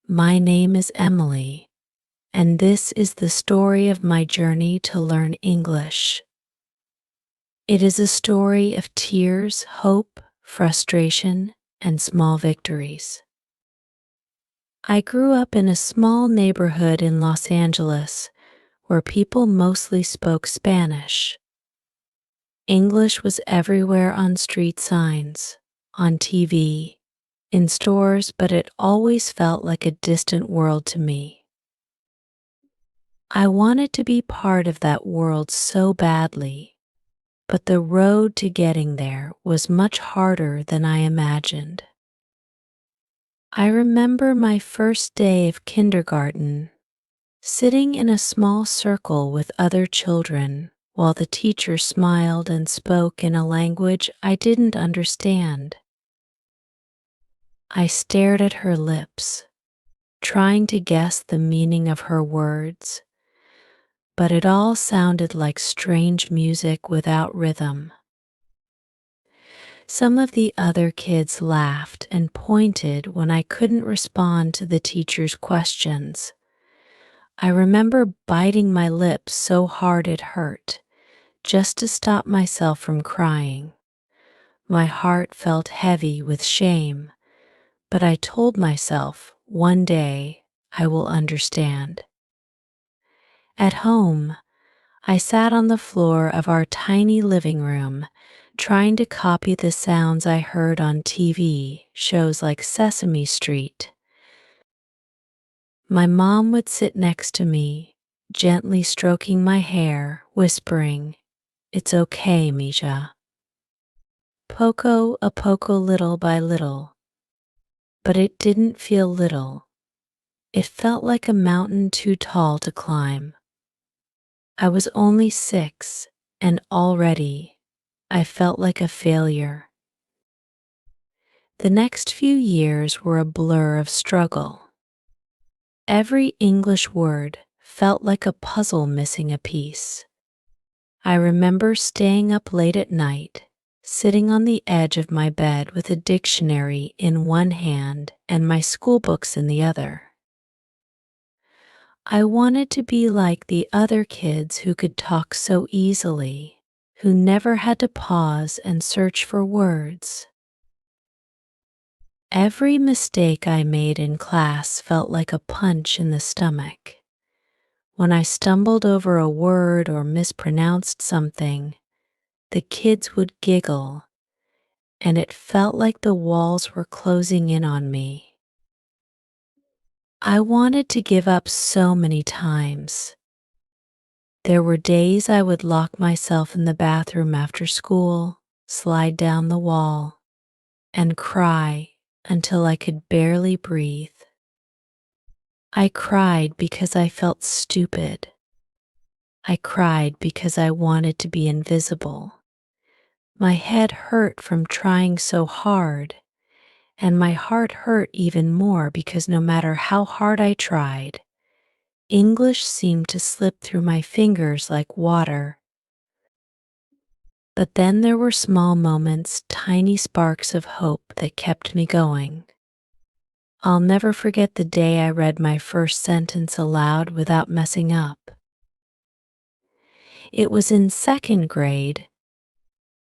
My name is Emily, and this is the story of my journey to learn English. It is a story of tears, hope, frustration, and small victories. I grew up in a small neighborhood in Los Angeles where people mostly spoke Spanish. English was everywhere on street signs, on TV, in stores, but it always felt like a distant world to me. I wanted to be part of that world so badly, but the road to getting there was much harder than I imagined. I remember my first day of kindergarten, sitting in a small circle with other children while the teacher smiled and spoke in a language I didn't understand. I stared at her lips, trying to guess the meaning of her words, but it all sounded like strange music without rhythm. Some of the other kids laughed and pointed when I couldn't respond to the teacher's questions. I remember biting my lips so hard it hurt, just to stop myself from crying. My heart felt heavy with shame, but I told myself one day I will understand. At home, I sat on the floor of our tiny living room, trying to copy the sounds I heard on TV shows like Sesame Street. My mom would sit next to me, gently stroking my hair, whispering, "It's okay, Misha." Poco a poco, little by little. But it didn't feel little. It felt like a mountain too tall to climb. I was only 6, and already I felt like a failure. The next few years were a blur of struggle. Every English word felt like a puzzle missing a piece. I remember staying up late at night, sitting on the edge of my bed with a dictionary in one hand and my school books in the other. I wanted to be like the other kids who could talk so easily, who never had to pause and search for words. Every mistake I made in class felt like a punch in the stomach. When I stumbled over a word or mispronounced something, the kids would giggle, and it felt like the walls were closing in on me. I wanted to give up so many times. There were days I would lock myself in the bathroom after school, slide down the wall, and cry until I could barely breathe. I cried because I felt stupid. I cried because I wanted to be invisible. My head hurt from trying so hard, and my heart hurt even more because no matter how hard I tried, English seemed to slip through my fingers like water. But then there were small moments, tiny sparks of hope that kept me going. I'll never forget the day I read my first sentence aloud without messing up. It was in second grade,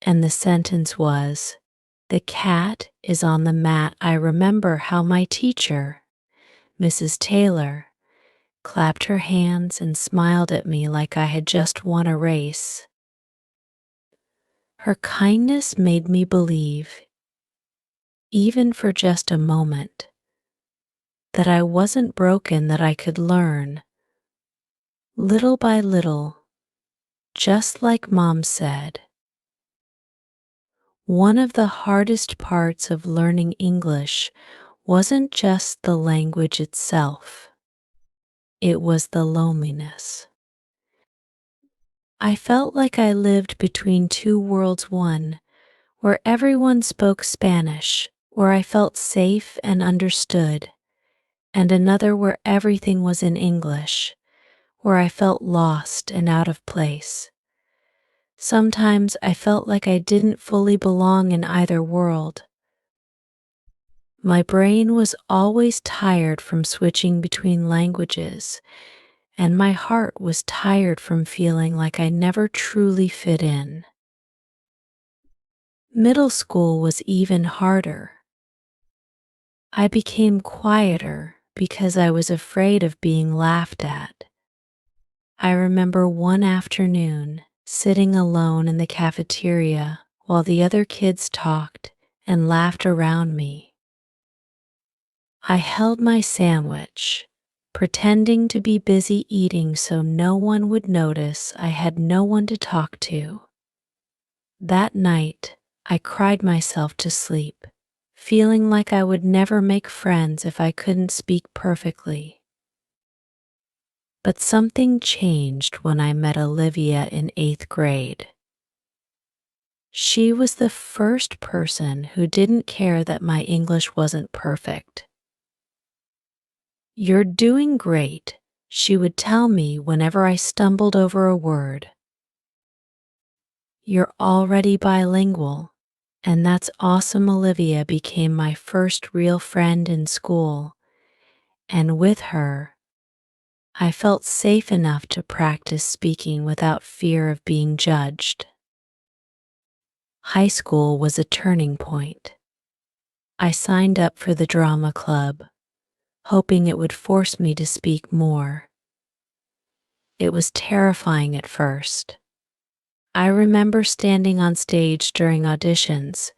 and the sentence was, "The cat is on the mat." I remember how my teacher, Mrs. Taylor, clapped her hands and smiled at me like I had just won a race. Her kindness made me believe, even for just a moment, that I wasn't broken, that I could learn, little by little, just like Mom said. One of the hardest parts of learning English wasn't just the language itself, it was the loneliness. I felt like I lived between two worlds, one where everyone spoke Spanish, where I felt safe and understood, and another where everything was in English, where I felt lost and out of place. Sometimes I felt like I didn't fully belong in either world. My brain was always tired from switching between languages, and my heart was tired from feeling like I never truly fit in. Middle school was even harder. I became quieter because I was afraid of being laughed at. I remember one afternoon sitting alone in the cafeteria while the other kids talked and laughed around me. I held my sandwich, pretending to be busy eating so no one would notice I had no one to talk to. That night, I cried myself to sleep, feeling like I would never make friends if I couldn't speak perfectly. But something changed when I met Olivia in 8th grade. She was the first person who didn't care that my English wasn't perfect. "You're doing great," she would tell me whenever I stumbled over a word. "You're already bilingual, and that's awesome." Olivia became my first real friend in school, and with her, I felt safe enough to practice speaking without fear of being judged. High school was a turning point. I signed up for the drama club, hoping it would force me to speak more. It was terrifying at first. I remember standing on stage during auditions,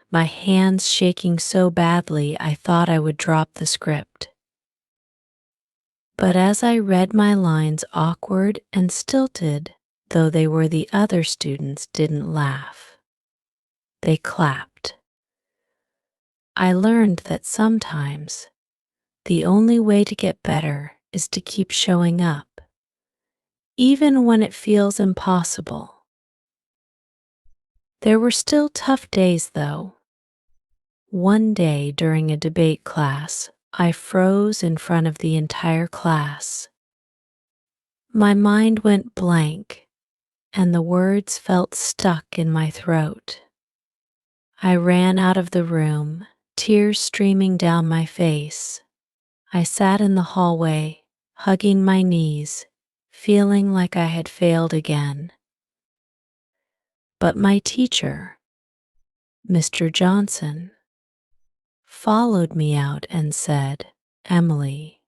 my hands shaking so badly I thought I would drop the script. But as I read my lines awkward and stilted, though they were, the other students didn't laugh. They clapped. I learned that sometimes the only way to get better is to keep showing up, even when it feels impossible. There were still tough days, though. One day during a debate class, I froze in front of the entire class. My mind went blank, and the words felt stuck in my throat. I ran out of the room, tears streaming down my face. I sat in the hallway, hugging my knees, feeling like I had failed again. But my teacher, Mr. Johnson, followed me out and said, "Emily,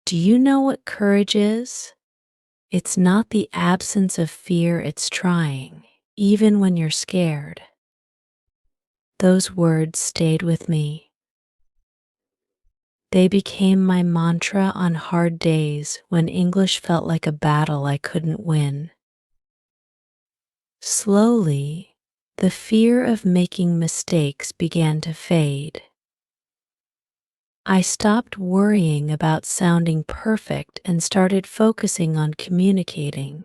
do you know what courage is? It's not the absence of fear, it's trying, even when you're scared." Those words stayed with me. They became my mantra on hard days when English felt like a battle I couldn't win. Slowly, the fear of making mistakes began to fade. I stopped worrying about sounding perfect and started focusing on communicating.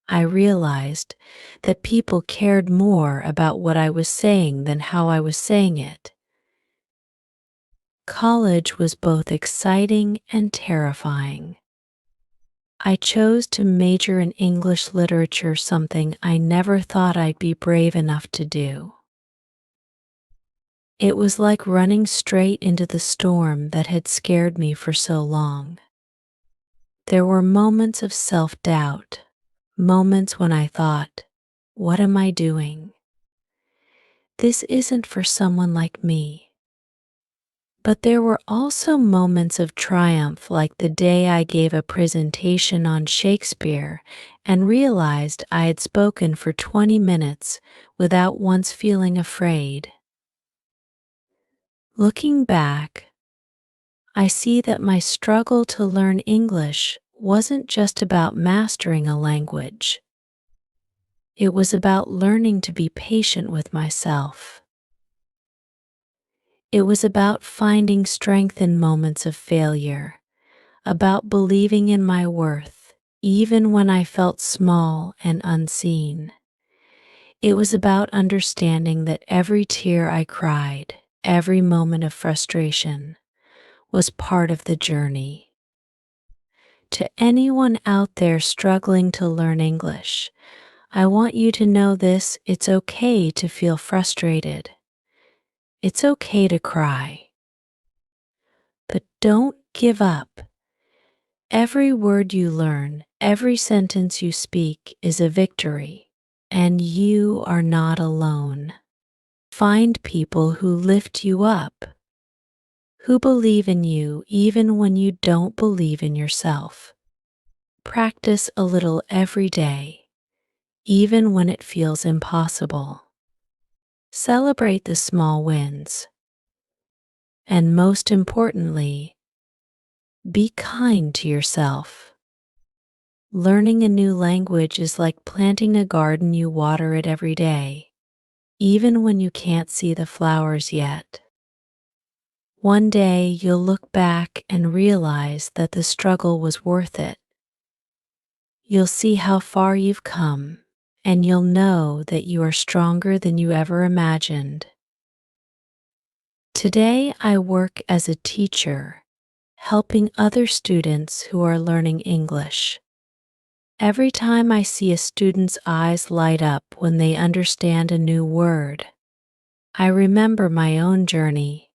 I realized that people cared more about what I was saying than how I was saying it. College was both exciting and terrifying. I chose to major in English literature, something I never thought I'd be brave enough to do. It was like running straight into the storm that had scared me for so long. There were moments of self-doubt, moments when I thought, "What am I doing? This isn't for someone like me." But there were also moments of triumph, like the day I gave a presentation on Shakespeare and realized I had spoken for 20 minutes without once feeling afraid. Looking back, I see that my struggle to learn English wasn't just about mastering a language. It was about learning to be patient with myself. It was about finding strength in moments of failure, about believing in my worth, even when I felt small and unseen. It was about understanding that every tear I cried, every moment of frustration, was part of the journey. To anyone out there struggling to learn English, I want you to know this: it's okay to feel frustrated. It's okay to cry, but don't give up. Every word you learn, every sentence you speak is a victory, and you are not alone. Find people who lift you up, who believe in you even when you don't believe in yourself. Practice a little every day, even when it feels impossible. Celebrate the small wins. And most importantly, be kind to yourself. Learning a new language is like planting a garden. You water it every day, even when you can't see the flowers yet. One day you'll look back and realize that the struggle was worth it. You'll see how far you've come, and you'll know that you are stronger than you ever imagined. Today I work as a teacher, helping other students who are learning English. Every time I see a student's eyes light up when they understand a new word, I remember my own journey.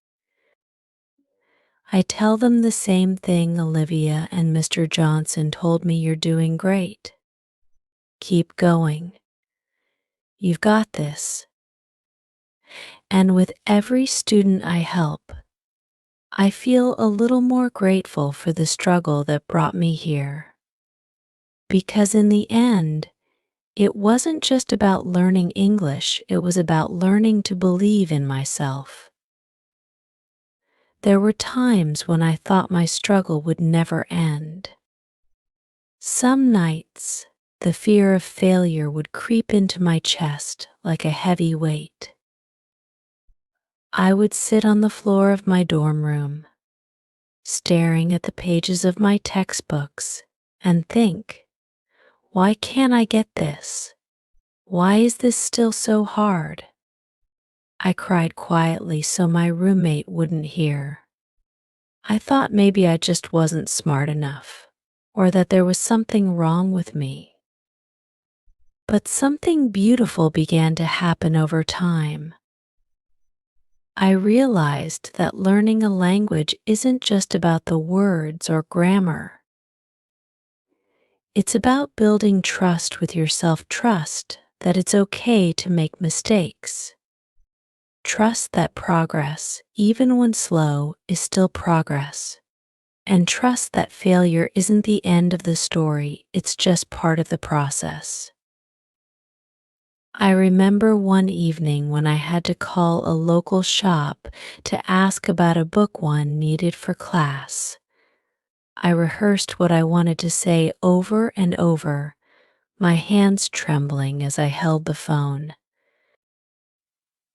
I tell them the same thing Olivia and Mr. Johnson told me: you're doing great. Keep going. You've got this. And with every student I help, I feel a little more grateful for the struggle that brought me here. Because in the end, it wasn't just about learning English, it was about learning to believe in myself. There were times when I thought my struggle would never end. Some nights, the fear of failure would creep into my chest like a heavy weight. I would sit on the floor of my dorm room, staring at the pages of my textbooks, and think, why can't I get this? Why is this still so hard? I cried quietly so my roommate wouldn't hear. I thought maybe I just wasn't smart enough, or that there was something wrong with me. But something beautiful began to happen over time. I realized that learning a language isn't just about the words or grammar. It's about building trust with yourself, trust that it's okay to make mistakes. Trust that progress, even when slow, is still progress. And trust that failure isn't the end of the story, it's just part of the process. I remember one evening when I had to call a local shop to ask about a book one needed for class. I rehearsed what I wanted to say over and over, my hands trembling as I held the phone.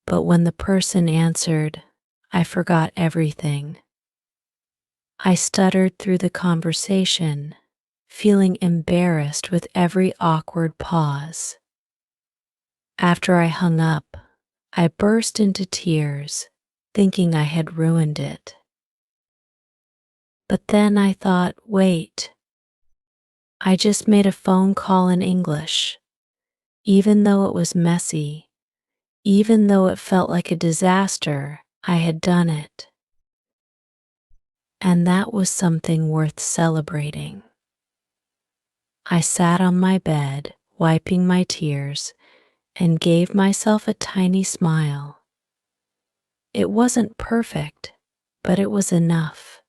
But when the person answered, I forgot everything. I stuttered through the conversation, feeling embarrassed with every awkward pause. After I hung up, I burst into tears, thinking I had ruined it. But then I thought, wait, I just made a phone call in English. Even though it was messy, even though it felt like a disaster, I had done it. And that was something worth celebrating. I sat on my bed, wiping my tears, and gave myself a tiny smile. It wasn't perfect, but it was enough.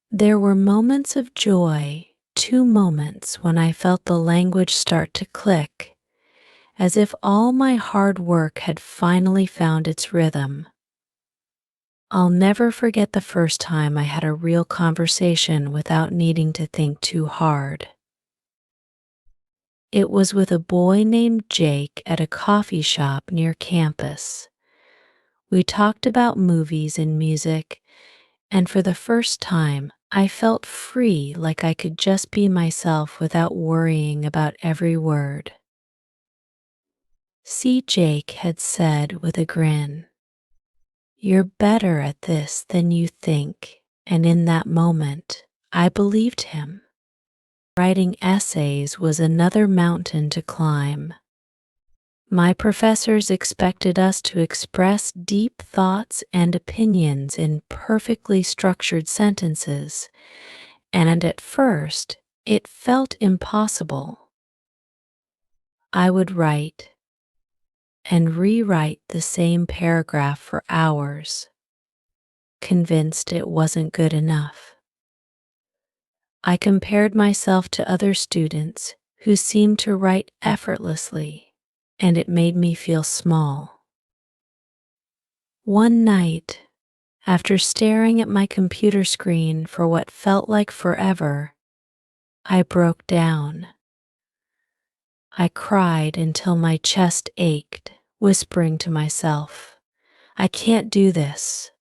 There were moments of joy, 2 moments when I felt the language start to click, as if all my hard work had finally found its rhythm. I'll never forget the first time I had a real conversation without needing to think too hard. It was with a boy named Jake at a coffee shop near campus. We talked about movies and music, and for the first time, I felt free, like I could just be myself without worrying about every word. See, Jake had said with a grin, "You're better at this than you think," and in that moment, I believed him. Writing essays was another mountain to climb. My professors expected us to express deep thoughts and opinions in perfectly structured sentences, and at first, it felt impossible. I would write and rewrite the same paragraph for hours, convinced it wasn't good enough. I compared myself to other students who seemed to write effortlessly, and it made me feel small. One night, after staring at my computer screen for what felt like forever, I broke down. I cried until my chest ached, whispering to myself, "I can't do this."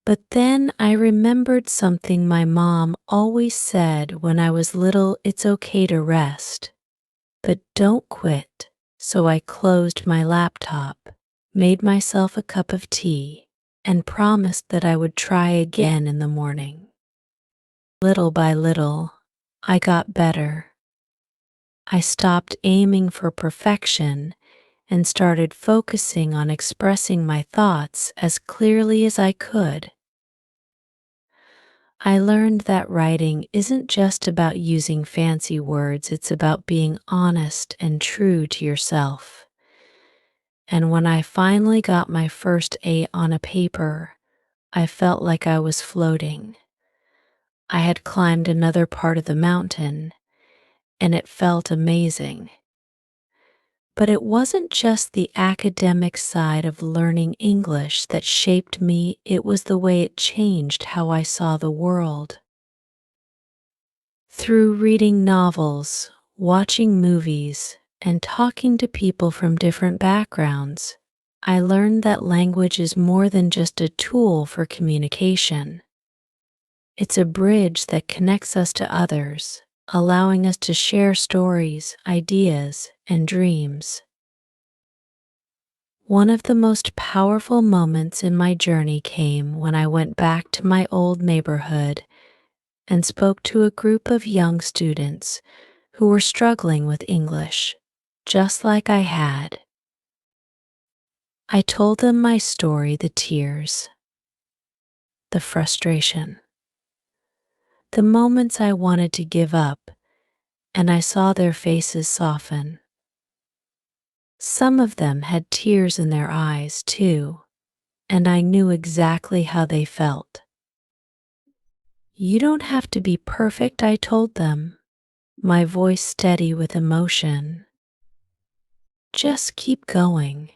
But then I remembered something my mom always said when I was little: it's okay to rest, but don't quit. So I closed my laptop, made myself a cup of tea, and promised that I would try again in the morning. Little by little, I got better. I stopped aiming for perfection and started focusing on expressing my thoughts as clearly as I could. I learned that writing isn't just about using fancy words, it's about being honest and true to yourself. And when I finally got my first A on a paper, I felt like I was floating. I had climbed another part of the mountain, and it felt amazing. But it wasn't just the academic side of learning English that shaped me, it was the way it changed how I saw the world. Through reading novels, watching movies, and talking to people from different backgrounds, I learned that language is more than just a tool for communication. It's a bridge that connects us to others, allowing us to share stories, ideas, and dreams. One of the most powerful moments in my journey came when I went back to my old neighborhood and spoke to a group of young students who were struggling with English, just like I had. I told them my story, the tears, the frustration, the moments I wanted to give up, and I saw their faces soften. Some of them had tears in their eyes, too, and I knew exactly how they felt. "You don't have to be perfect," I told them, my voice steady with emotion. "Just keep going.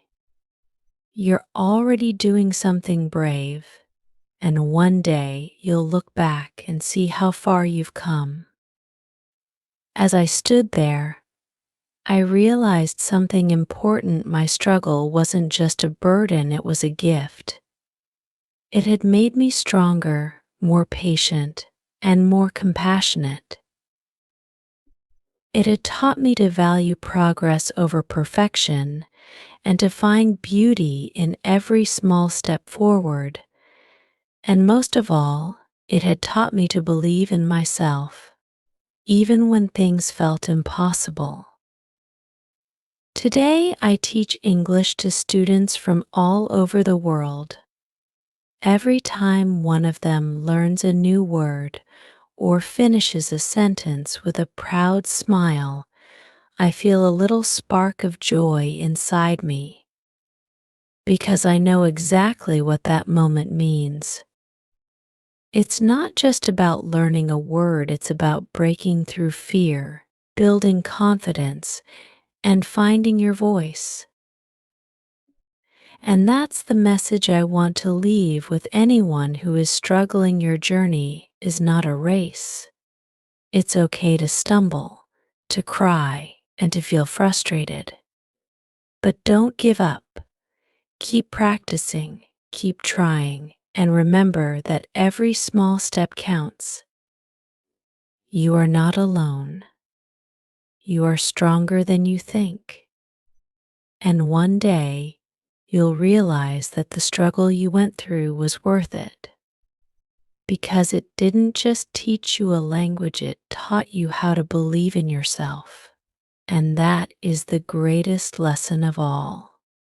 You're already doing something brave, and one day you'll look back and see how far you've come." As I stood there, I realized something important. My struggle wasn't just a burden, it was a gift. It had made me stronger, more patient, and more compassionate. It had taught me to value progress over perfection and to find beauty in every small step forward. And most of all, it had taught me to believe in myself, even when things felt impossible. Today, I teach English to students from all over the world. Every time one of them learns a new word or finishes a sentence with a proud smile, I feel a little spark of joy inside me, because I know exactly what that moment means. It's not just about learning a word, it's about breaking through fear, building confidence, and finding your voice. And that's the message I want to leave with anyone who is struggling. Your journey is not a race. It's okay to stumble, to cry, and to feel frustrated. But don't give up. Keep practicing, keep trying, and remember that every small step counts. You are not alone. You are stronger than you think. And one day, you'll realize that the struggle you went through was worth it. Because it didn't just teach you a language, it taught you how to believe in yourself. And that is the greatest lesson of all.